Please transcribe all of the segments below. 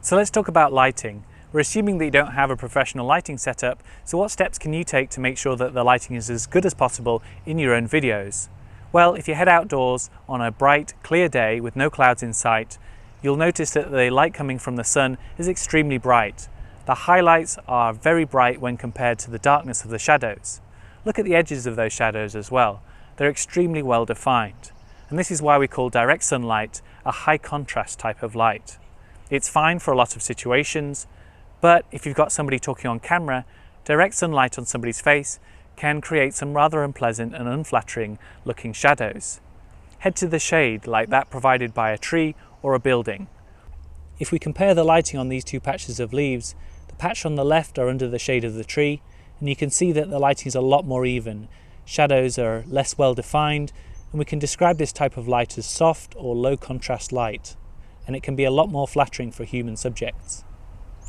So let's talk about lighting. We're assuming that you don't have a professional lighting setup, so what steps can you take to make sure that the lighting is as good as possible in your own videos? Well, if you head outdoors on a bright, clear day with no clouds in sight, you'll notice that the light coming from the sun is extremely bright. The highlights are very bright when compared to the darkness of the shadows. Look at the edges of those shadows as well. They're extremely well defined. And this is why we call direct sunlight a high contrast type of light. It's fine for a lot of situations, but if you've got somebody talking on camera, direct sunlight on somebody's face can create some rather unpleasant and unflattering looking shadows. Head to the shade like that provided by a tree or a building. If we compare the lighting on these two patches of leaves, the patch on the left are under the shade of the tree, and you can see that the lighting is a lot more even. Shadows are less well defined, and we can describe this type of light as soft or low contrast light, and it can be a lot more flattering for human subjects.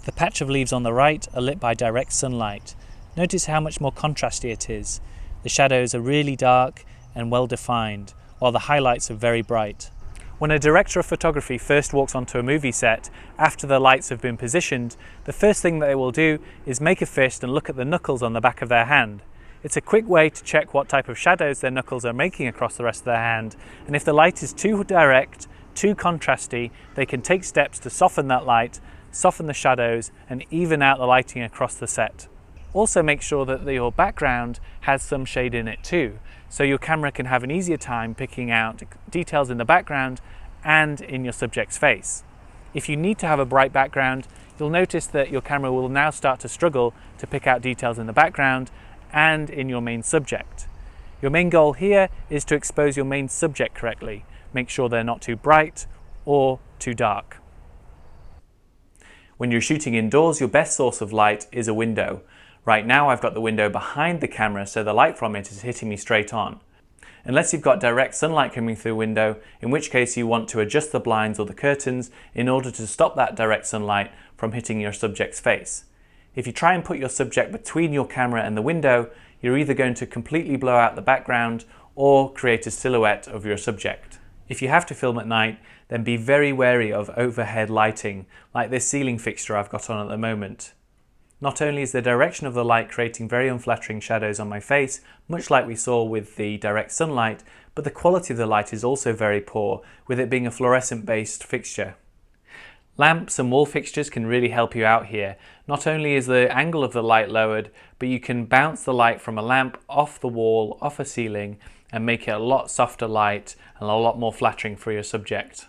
The patch of leaves on the right are lit by direct sunlight. Notice how much more contrasty it is. The shadows are really dark and well defined, while the highlights are very bright. When a director of photography first walks onto a movie set, after the lights have been positioned, the first thing that they will do is make a fist and look at the knuckles on the back of their hand. It's a quick way to check what type of shadows their knuckles are making across the rest of their hand, and if the light is too direct, too contrasty, they can take steps to soften that light, soften the shadows, and even out the lighting across the set. Also make sure that your background has some shade in it too, so your camera can have an easier time picking out details in the background and in your subject's face. If you need to have a bright background, you'll notice that your camera will now start to struggle to pick out details in the background and in your main subject. Your main goal here is to expose your main subject correctly. Make sure they're not too bright or too dark. When you're shooting indoors, your best source of light is a window. Right now I've got the window behind the camera, so the light from it is hitting me straight on. Unless you've got direct sunlight coming through the window, in which case you want to adjust the blinds or the curtains in order to stop that direct sunlight from hitting your subject's face. If you try and put your subject between your camera and the window, you're either going to completely blow out the background or create a silhouette of your subject. If you have to film at night, then be very wary of overhead lighting, like this ceiling fixture I've got on at the moment. Not only is the direction of the light creating very unflattering shadows on my face, much like we saw with the direct sunlight, but the quality of the light is also very poor, with it being a fluorescent-based fixture. Lamps and wall fixtures can really help you out here. Not only is the angle of the light lowered, but you can bounce the light from a lamp off the wall, off a ceiling, and make it a lot softer light and a lot more flattering for your subject.